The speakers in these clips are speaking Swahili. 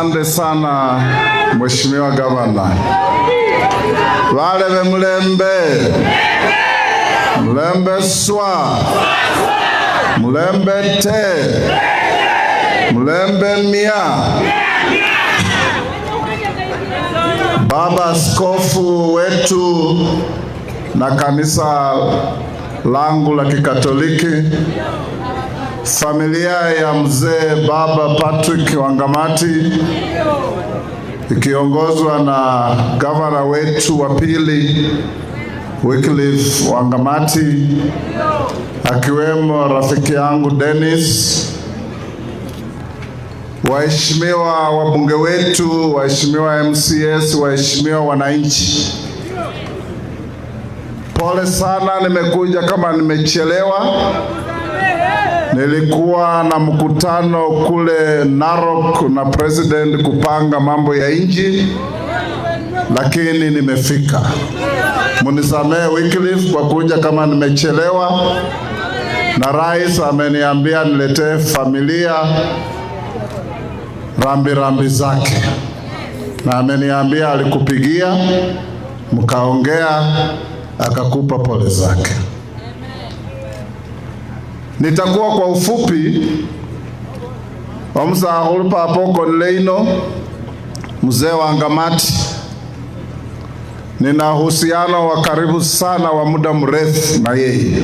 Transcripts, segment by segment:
Asante sana Mheshimiwa Gavana. Wale Mlembe swa, Mlembe te, Mlembe mia. Baba Askofu wetu na kanisa langu la Kikatoliki, familia ya mzee Baba Patrick Wangamati ikiongozwa na gavana wetu wa pili Wycliffe Wangamati, akiwemo rafiki yangu Dennis, waheshimiwa wabunge wetu, waheshimiwa MCS, waheshimiwa wananchi. Pole sana, nimekuja kama nimechelewa. Nilikuwa na mkutano kule Narok na president kupanga mambo ya nchi, lakini nimefika. Munisamee Wycliffe kwa kuja kama nimechelewa, na rais ameniambia niletee familia rambi zake, na ameniambia alikupigia mkaongea akakupa pole zake. Nitakuwa kwa ufupi. Omsahulpa hapo Leino, mzee Wangamati, nina uhusiano wa karibu sana wa muda mrefu na yeye.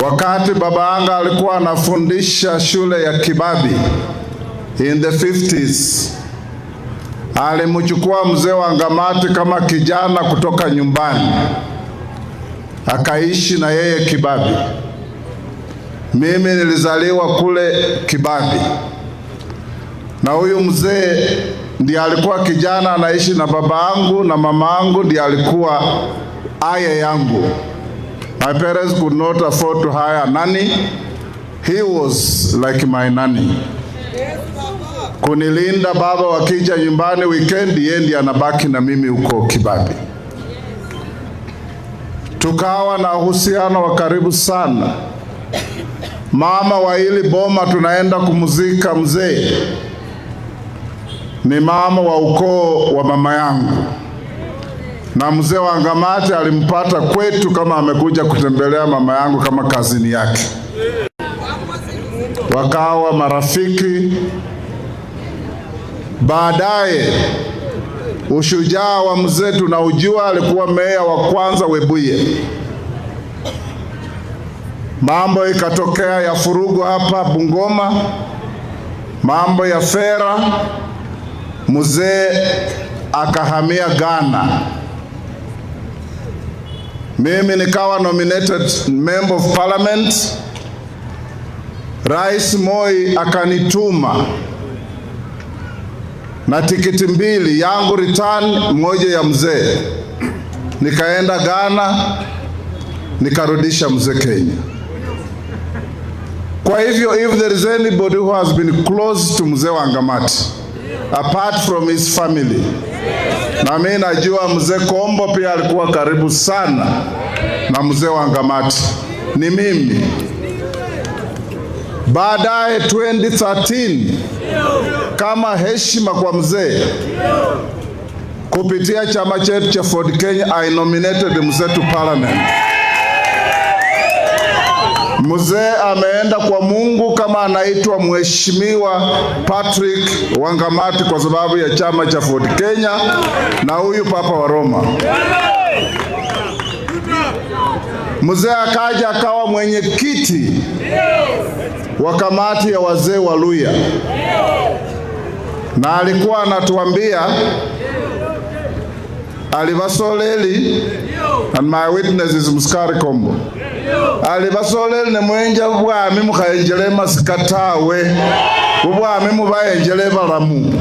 Wakati baba anga alikuwa anafundisha shule ya Kibabi in the 50s, alimchukua mzee Wangamati kama kijana kutoka nyumbani, akaishi na yeye Kibabi. Mimi nilizaliwa kule Kibabi, na huyu mzee ndiye alikuwa kijana anaishi na baba angu, na mama angu ndiye alikuwa aya yangu. My parents could not afford to hire a nanny. He was like my nanny. Kunilinda baba wakija nyumbani weekend, yeye ndiye anabaki na mimi huko Kibabi. Tukawa na uhusiano wa karibu sana. Mama wa hili boma tunaenda kumuzika mzee ni mama wa ukoo wa mama yangu, na mzee Wangamati alimpata kwetu kama amekuja kutembelea mama yangu kama kazini yake. Wakawa marafiki. Baadaye ushujaa wa mzee tunaujua, alikuwa meya wa kwanza Webuye. Mambo ikatokea ya furugu hapa Bungoma, mambo ya fera, mzee akahamia Ghana. Mimi nikawa nominated member of parliament. Rais Moi akanituma na tikiti mbili, yangu return, moja ya mzee. Nikaenda Ghana, nikarudisha mzee Kenya. Kwa hivyo, if there is anybody who has been close to mzee Wangamati apart from his family, na mimi najua mzee Kombo pia alikuwa karibu sana na mzee Wangamati, ni mimi. Baadaye 2013, kama heshima kwa mzee, kupitia chama chetu cha Ford Kenya, I nominated mzee to parliament. Mzee ameenda kwa Mungu kama anaitwa Mheshimiwa Patrick Wangamati kwa sababu ya chama cha Ford Kenya na huyu Papa wa Roma. Mzee akaja akawa mwenyekiti wa kamati ya wazee wa Luya, na alikuwa anatuambia alivasoleli, and my witness is Muskari Kombo, alivasoleli ne mwenja bwami mukhayenjele masikatawe bwami mubayenjele balamu.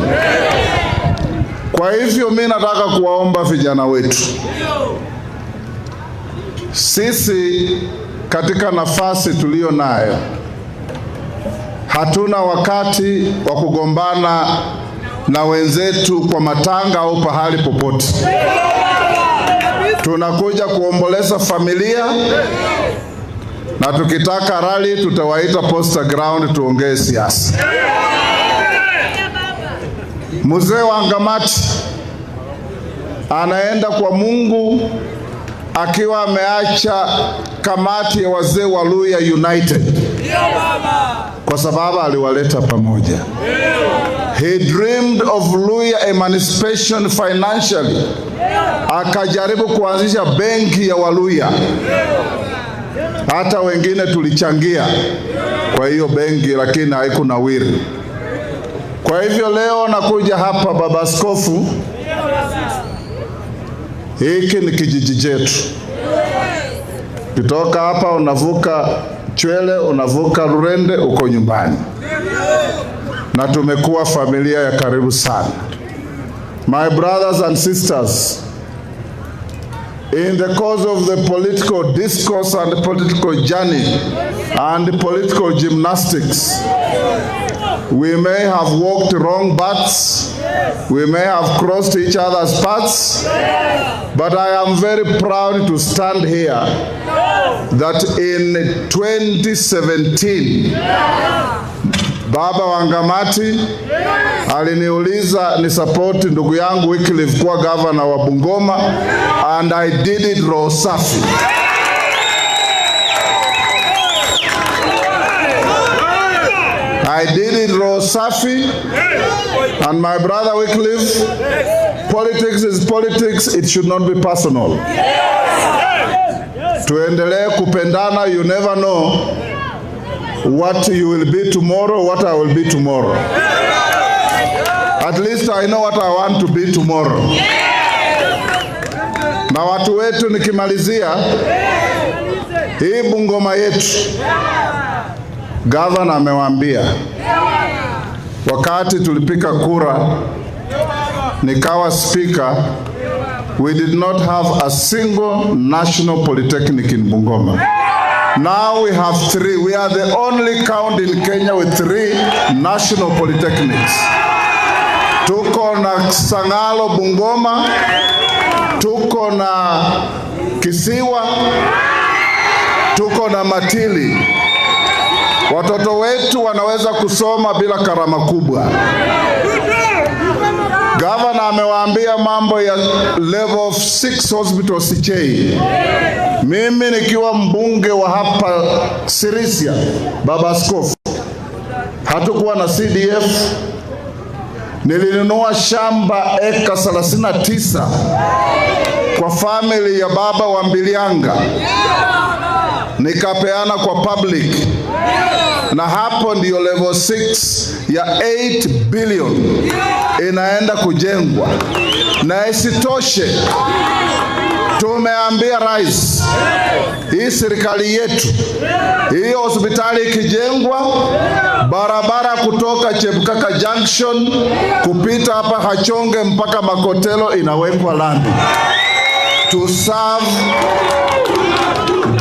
Kwa hivyo mimi nataka kuwaomba vijana wetu, sisi katika nafasi tulio nayo hatuna wakati wa kugombana na wenzetu kwa matanga au pahali popote. Tunakuja kuomboleza familia, na tukitaka rally tutawaita poster ground tuongee siasa. Mzee Wangamati anaenda kwa Mungu akiwa ameacha kamati ya wazee wa Luhya United, kwa sababu aliwaleta pamoja. He dreamed of Luhya emancipation financially. Akajaribu kuanzisha benki ya Waluhya. Hata wengine tulichangia kwa hiyo benki, lakini haikunawiri. Kwa hivyo leo nakuja hapa, Baba Askofu, hiki ni kijiji chetu. Kutoka hapa unavuka Chwele, unavuka Rurende, uko nyumbani. Na tumekuwa familia ya karibu sana. My brothers and sisters, in the course of the political discourse and political journey and political gymnastics, we may have walked wrong paths, we may have crossed each other's paths, but I am very proud to stand here that in 2017, Baba Wangamati aliniuliza ni support ndugu yangu Wycliffe kuwa governor wa Bungoma, and I did it roho safi. I did it roho safi, and my brother Wycliffe, politics is politics, it should not be personal. Tuendelee kupendana, you never know what you will be tomorrow, what I will be tomorrow. At least I know what I want to be tomorrow. Na watu wetu, nikimalizia hii Bungoma yetu, Governor amewaambia wakati tulipika kura nikawa speaker, we did not have a single national polytechnic in Bungoma. Now we have 3. We are the only county in Kenya with 3 national polytechnics. Tuko na Sangalo Bungoma, tuko na Kisiwa, tuko na Matili. Watoto wetu wanaweza kusoma bila karama kubwa. Governor amewaambia mambo ya level of 6 hospital Sichei. Mimi nikiwa mbunge wa hapa Sirisia, Baba Askofu, hatukuwa na CDF. Nilinunua shamba eka 39 kwa family ya Baba wa Mbilianga, nikapeana kwa public, na hapo ndio level 6 ya 8 billion inaenda kujengwa. Na isitoshe, tumeambia rais, hii serikali yetu, hii hospitali ikijengwa, barabara kutoka Chebukaka Junction kupita hapa Hachonge mpaka Makotelo inawekwa lami to serve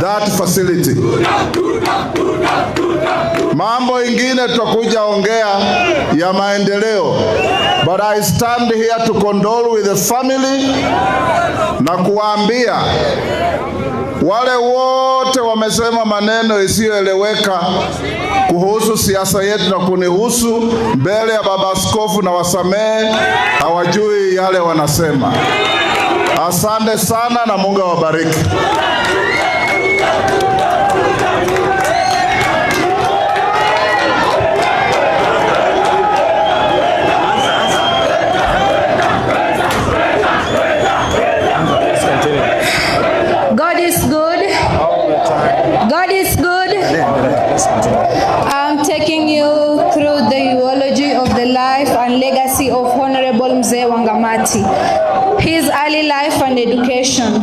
that facility. Mambo ingine tutakuja ongea ya maendeleo, but I stand here to condole with the family na kuambia wale wote wamesema maneno isiyoeleweka kuhusu siasa yetu na kunihusu mbele ya Baba Askofu, na wasamehe, hawajui yale wanasema. Asante sana na Mungu awabariki. God is good. God is good. I'm taking you through the eulogy of the life and legacy of Honorable Mzee Wangamati, his early life and education.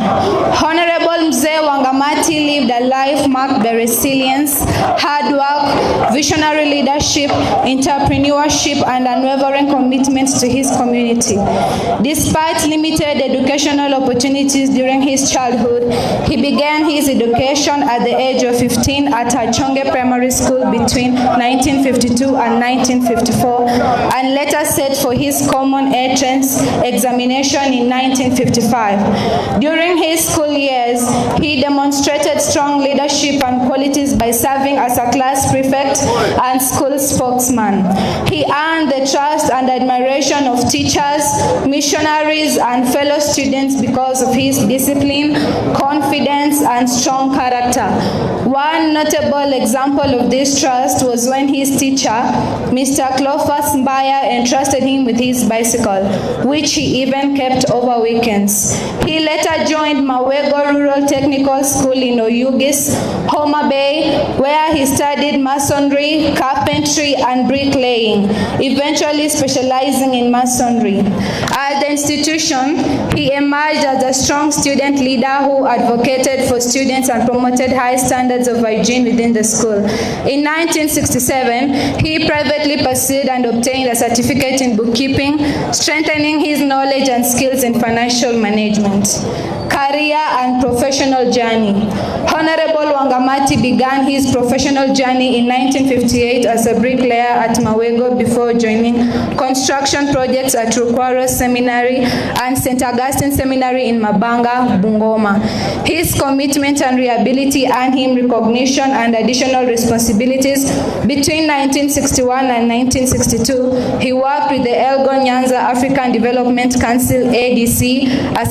Honorable Mzee Wangamati lived a life marked by resilience, hard work, visionary leadership, entrepreneurship, and unwavering commitment to his community. Despite limited educational opportunities during his childhood, he began his education at the age of 15 at Hachonge Primary School between 1952 and 1954, and later set for his common entrance examination in 1955. During his school years, he demonstrated strong leadership leadership and qualities by serving as a class prefect and school spokesman. He earned the trust and admiration of teachers, missionaries, and fellow students because of his discipline, confidence, and strong character. One notable example of this trust was when his teacher, Mr. Clophas Mbaya, entrusted him with his bicycle, which he even kept over weekends. He later joined Mawego Rural Technical School in Oyugis, Homa Bay, where he studied masonry, carpentry, and bricklaying, eventually specializing in masonry. At the institution, he emerged as a strong student leader who advocated for students and promoted high standards of hygiene within the school. In 1967, he privately pursued and obtained a certificate in bookkeeping, strengthening his knowledge and skills in financial management. Career and professional journey. Honorable Wangamati began his professional journey in 1958 as a bricklayer at Mawego before joining construction projects at Rukwaro Seminary and St. Augustine Seminary in Mabanga, Bungoma. His commitment and reliability earned him recognition and additional responsibilities. Between 1961 and 1962, he worked with the Elgon Nyanza African Development Council, ADC, as